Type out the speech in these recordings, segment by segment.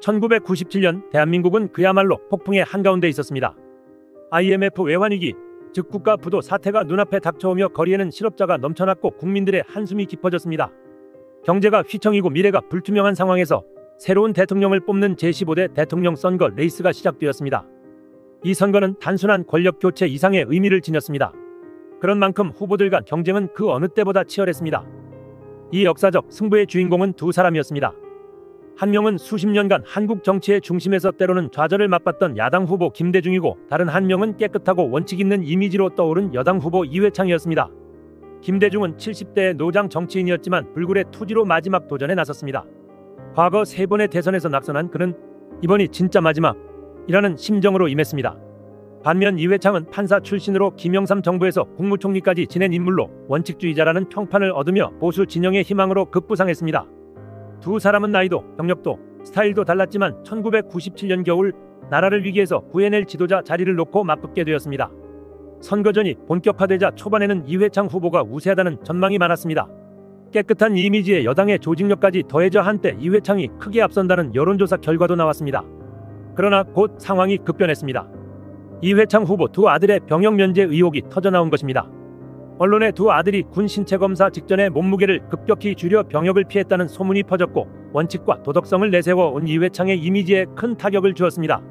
1997년 대한민국은 그야말로 폭풍의 한가운데 있었습니다. IMF 외환위기, 즉 국가 부도 사태가 눈앞에 닥쳐오며 거리에는 실업자가 넘쳐났고 국민들의 한숨이 깊어졌습니다. 경제가 휘청이고 미래가 불투명한 상황에서 새로운 대통령을 뽑는 제15대 대통령 선거 레이스가 시작되었습니다. 이 선거는 단순한 권력 교체 이상의 의미를 지녔습니다. 그런 만큼 후보들 간 경쟁은 그 어느 때보다 치열했습니다. 이 역사적 승부의 주인공은 두 사람이었습니다. 한 명은 수십 년간 한국 정치의 중심에서 때로는 좌절을 맛봤던 야당 후보 김대중이고, 다른 한 명은 깨끗하고 원칙 있는 이미지로 떠오른 여당 후보 이회창이었습니다. 김대중은 70대의 노장 정치인이었지만 불굴의 투지로 마지막 도전에 나섰습니다. 과거 3번의 대선에서 낙선한 그는 이번이 진짜 마지막이라는 심정으로 임했습니다. 반면 이회창은 판사 출신으로 김영삼 정부에서 국무총리까지 지낸 인물로 원칙주의자라는 평판을 얻으며 보수 진영의 희망으로 급부상했습니다. 두 사람은 나이도 경력도 스타일도 달랐지만 1997년 겨울 나라를 위기에서 구해낼 지도자 자리를 놓고 맞붙게 되었습니다. 선거전이 본격화되자 초반에는 이회창 후보가 우세하다는 전망이 많았습니다. 깨끗한 이미지에 여당의 조직력까지 더해져 한때 이회창이 크게 앞선다는 여론조사 결과도 나왔습니다. 그러나 곧 상황이 급변했습니다. 이회창 후보 두 아들의 병역 면제 의혹이 터져나온 것입니다. 언론에 두 아들이 군 신체검사 직전에 몸무게를 급격히 줄여 병역을 피했다는 소문이 퍼졌고, 원칙과 도덕성을 내세워 온 이회창의 이미지에 큰 타격을 주었습니다.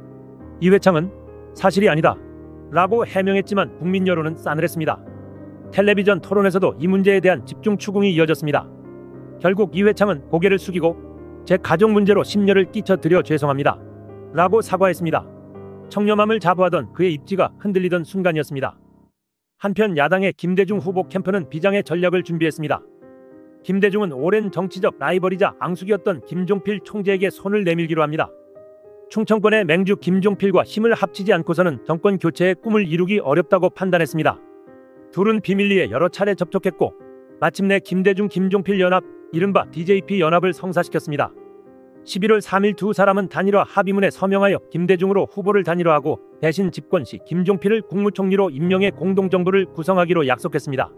이회창은 사실이 아니다 라고 해명했지만 국민 여론은 싸늘했습니다. 텔레비전 토론에서도 이 문제에 대한 집중 추궁이 이어졌습니다. 결국 이회창은 고개를 숙이고 제 가족 문제로 심려를 끼쳐드려 죄송합니다 라고 사과했습니다. 청렴함을 자부하던 그의 입지가 흔들리던 순간이었습니다. 한편 야당의 김대중 후보 캠프는 비장의 전략을 준비했습니다. 김대중은 오랜 정치적 라이벌이자 앙숙이었던 김종필 총재에게 손을 내밀기로 합니다. 충청권의 맹주 김종필과 힘을 합치지 않고서는 정권 교체의 꿈을 이루기 어렵다고 판단했습니다. 둘은 비밀리에 여러 차례 접촉했고, 마침내 김대중 김종필 연합, 이른바 DJP 연합을 성사시켰습니다. 11월 3일 두 사람은 단일화 합의문에 서명하여 김대중으로 후보를 단일화하고 대신 집권 시 김종필을 국무총리로 임명해 공동정부를 구성하기로 약속했습니다.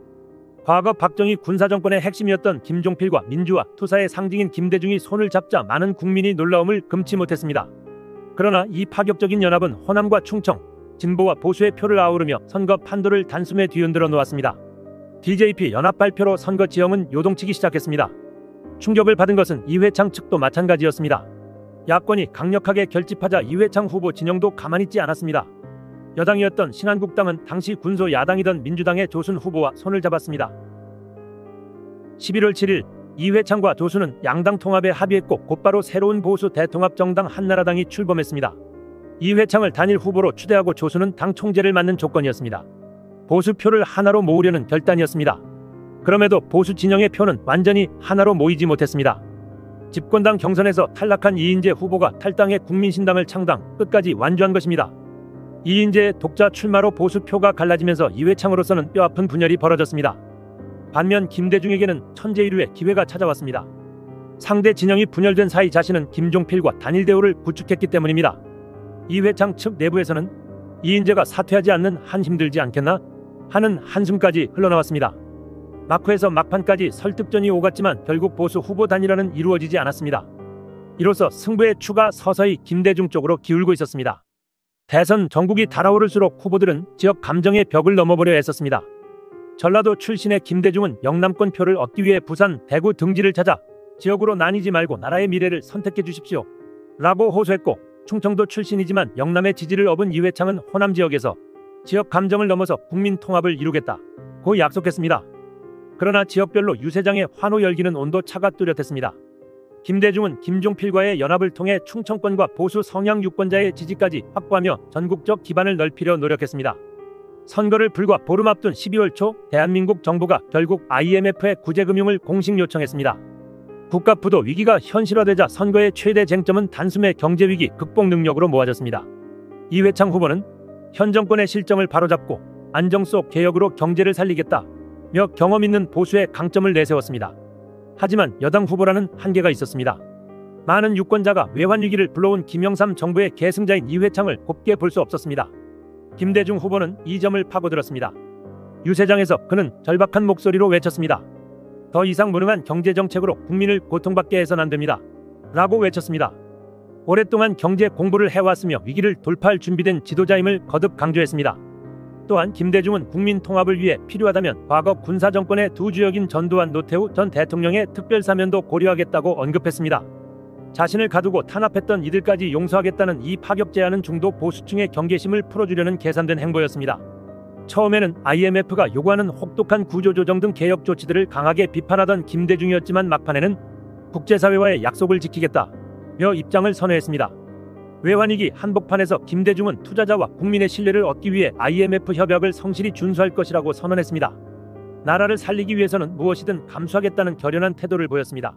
과거 박정희 군사정권의 핵심이었던 김종필과 민주화 투사의 상징인 김대중이 손을 잡자 많은 국민이 놀라움을 금치 못했습니다. 그러나 이 파격적인 연합은 호남과 충청, 진보와 보수의 표를 아우르며 선거 판도를 단숨에 뒤흔들어 놓았습니다. DJP 연합 발표로 선거 지형은 요동치기 시작했습니다. 충격을 받은 것은 이회창 측도 마찬가지였습니다. 야권이 강력하게 결집하자 이회창 후보 진영도 가만히 있지 않았습니다. 여당이었던 신한국당은 당시 군소 야당이던 민주당의 조순 후보와 손을 잡았습니다. 11월 7일 이회창과 조순은 양당 통합에 합의했고, 곧바로 새로운 보수 대통합정당 한나라당이 출범했습니다. 이회창을 단일 후보로 추대하고 조순은 당 총재를 맡는 조건이었습니다. 보수표를 하나로 모으려는 결단이었습니다. 그럼에도 보수 진영의 표는 완전히 하나로 모이지 못했습니다. 집권당 경선에서 탈락한 이인재 후보가 탈당해 국민신당을 창당, 끝까지 완주한 것입니다. 이인재의 독자 출마로 보수표가 갈라지면서 이회창으로서는 뼈아픈 분열이 벌어졌습니다. 반면 김대중에게는 천재일우의 기회가 찾아왔습니다. 상대 진영이 분열된 사이 자신은 김종필과 단일 대우를 구축했기 때문입니다. 이회창 측 내부에서는 이인재가 사퇴하지 않는 한 힘들지 않겠나 하는 한숨까지 흘러나왔습니다. 막후에서 막판까지 설득전이 오갔지만 결국 보수 후보 단일화는 이루어지지 않았습니다. 이로써 승부의 추가 서서히 김대중 쪽으로 기울고 있었습니다. 대선 전국이 달아오를수록 후보들은 지역 감정의 벽을 넘어보려 했었습니다. 전라도 출신의 김대중은 영남권 표를 얻기 위해 부산, 대구 등지를 찾아 지역으로 나뉘지 말고 나라의 미래를 선택해 주십시오 라고 호소했고, 충청도 출신이지만 영남의 지지를 얻은 이회창은 호남 지역에서 지역 감정을 넘어서 국민 통합을 이루겠다고 약속했습니다. 그러나 지역별로 유세장의 환호 열기는 온도차가 뚜렷했습니다. 김대중은 김종필과의 연합을 통해 충청권과 보수 성향 유권자의 지지까지 확보하며 전국적 기반을 넓히려 노력했습니다. 선거를 불과 보름 앞둔 12월 초 대한민국 정부가 결국 IMF에 구제금융을 공식 요청했습니다. 국가 부도 위기가 현실화되자 선거의 최대 쟁점은 단숨에 경제위기 극복 능력으로 모아졌습니다. 이회창 후보는 현 정권의 실정을 바로잡고 안정 속 개혁으로 경제를 살리겠다며 경험 있는 보수의 강점을 내세웠습니다. 하지만 여당 후보라는 한계가 있었습니다. 많은 유권자가 외환위기를 불러온 김영삼 정부의 계승자인 이회창을 곱게 볼 수 없었습니다. 김대중 후보는 이 점을 파고들었습니다. 유세장에서 그는 절박한 목소리로 외쳤습니다. 더 이상 무능한 경제정책으로 국민을 고통받게 해서는 안 됩니다 라고 외쳤습니다. 오랫동안 경제 공부를 해왔으며 위기를 돌파할 준비된 지도자임을 거듭 강조했습니다. 또한 김대중은 국민 통합을 위해 필요하다면 과거 군사정권의 두 주역인 전두환 노태우 전 대통령의 특별사면도 고려하겠다고 언급했습니다. 자신을 가두고 탄압했던 이들까지 용서하겠다는 이 파격 제안은 중도 보수층의 경계심을 풀어주려는 계산된 행보였습니다. 처음에는 IMF가 요구하는 혹독한 구조조정 등 개혁 조치들을 강하게 비판하던 김대중이었지만 막판에는 국제사회와의 약속을 지키겠다며 입장을 선회했습니다. 외환위기 한복판에서 김대중은 투자자와 국민의 신뢰를 얻기 위해 IMF 협약을 성실히 준수할 것이라고 선언했습니다. 나라를 살리기 위해서는 무엇이든 감수하겠다는 결연한 태도를 보였습니다.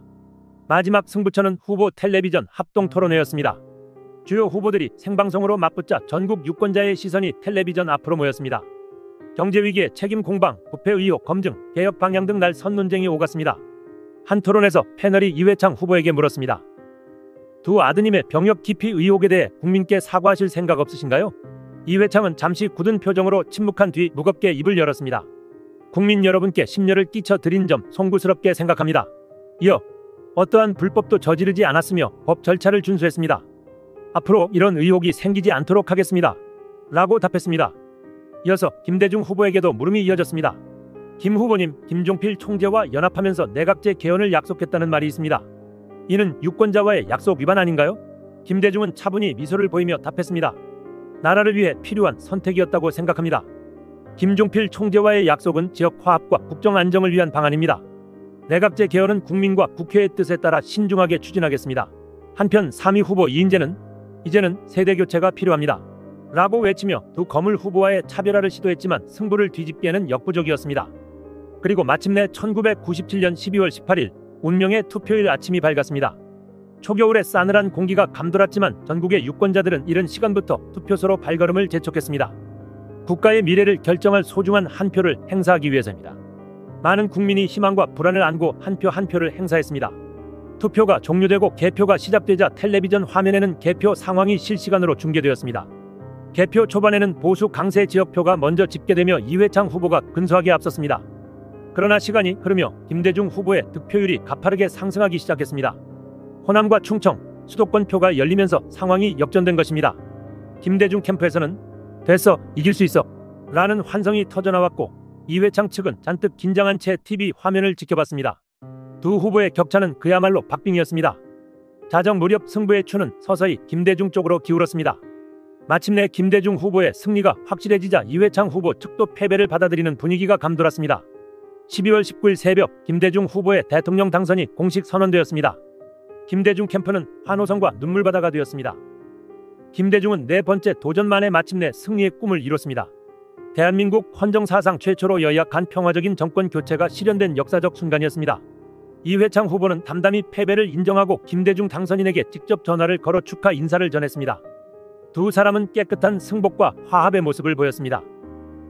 마지막 승부처는 후보 텔레비전 합동토론회였습니다. 주요 후보들이 생방송으로 맞붙자 전국 유권자의 시선이 텔레비전 앞으로 모였습니다. 경제위기의 책임 공방, 부패 의혹 검증, 개혁 방향 등 날 선 논쟁이 오갔습니다. 한 토론에서 패널이 이회창 후보에게 물었습니다. 두 아드님의 병역 기피 의혹에 대해 국민께 사과하실 생각 없으신가요? 이회창은 잠시 굳은 표정으로 침묵한 뒤 무겁게 입을 열었습니다. 국민 여러분께 심려를 끼쳐드린 점 송구스럽게 생각합니다. 이어 어떠한 불법도 저지르지 않았으며 법 절차를 준수했습니다. 앞으로 이런 의혹이 생기지 않도록 하겠습니다. 라고 답했습니다. 이어서 김대중 후보에게도 물음이 이어졌습니다. 김 후보님, 김종필 총재와 연합하면서 내각제 개헌을 약속했다는 말이 있습니다. 이는 유권자와의 약속 위반 아닌가요? 김대중은 차분히 미소를 보이며 답했습니다. 나라를 위해 필요한 선택이었다고 생각합니다. 김종필 총재와의 약속은 지역 화합과 국정 안정을 위한 방안입니다. 내각제 개헌은 국민과 국회의 뜻에 따라 신중하게 추진하겠습니다. 한편 3위 후보 이인재는 이제는 세대교체가 필요합니다. 라고 외치며 두 거물 후보와의 차별화를 시도했지만 승부를 뒤집기에는 역부족이었습니다. 그리고 마침내 1997년 12월 18일 운명의 투표일 아침이 밝았습니다. 초겨울의 싸늘한 공기가 감돌았지만 전국의 유권자들은 이른 시간부터 투표소로 발걸음을 재촉했습니다. 국가의 미래를 결정할 소중한 한 표를 행사하기 위해서입니다. 많은 국민이 희망과 불안을 안고 한 표 한 표를 행사했습니다. 투표가 종료되고 개표가 시작되자 텔레비전 화면에는 개표 상황이 실시간으로 중계되었습니다. 개표 초반에는 보수 강세 지역표가 먼저 집계되며 이회창 후보가 근소하게 앞섰습니다. 그러나 시간이 흐르며 김대중 후보의 득표율이 가파르게 상승하기 시작했습니다. 호남과 충청, 수도권 표가 열리면서 상황이 역전된 것입니다. 김대중 캠프에서는 됐어, 이길 수 있어 라는 환성이 터져나왔고 이회창 측은 잔뜩 긴장한 채 TV 화면을 지켜봤습니다. 두 후보의 격차는 그야말로 박빙이었습니다. 자정 무렵 승부의 추는 서서히 김대중 쪽으로 기울었습니다. 마침내 김대중 후보의 승리가 확실해지자 이회창 후보 측도 패배를 받아들이는 분위기가 감돌았습니다. 12월 19일 새벽 김대중 후보의 대통령 당선이 공식 선언되었습니다. 김대중 캠프는 환호성과 눈물바다가 되었습니다. 김대중은 네 번째 도전 만에 마침내 승리의 꿈을 이뤘습니다. 대한민국 헌정사상 최초로 여야 간 평화적인 정권 교체가 실현된 역사적 순간이었습니다. 이회창 후보는 담담히 패배를 인정하고 김대중 당선인에게 직접 전화를 걸어 축하 인사를 전했습니다. 두 사람은 깨끗한 승복과 화합의 모습을 보였습니다.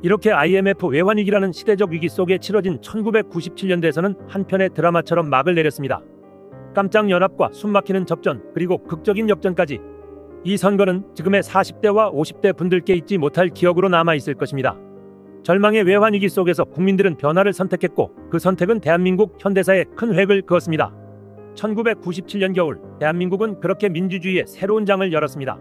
이렇게 IMF 외환위기라는 시대적 위기 속에 치러진 1997년대에서는 한편의 드라마처럼 막을 내렸습니다. 깜짝 연합과 숨막히는 접전 그리고 극적인 역전까지 이 선거는 지금의 40대와 50대 분들께 잊지 못할 기억으로 남아있을 것입니다. 절망의 외환위기 속에서 국민들은 변화를 선택했고 그 선택은 대한민국 현대사에 큰 획을 그었습니다. 1997년 겨울 대한민국은 그렇게 민주주의의 새로운 장을 열었습니다.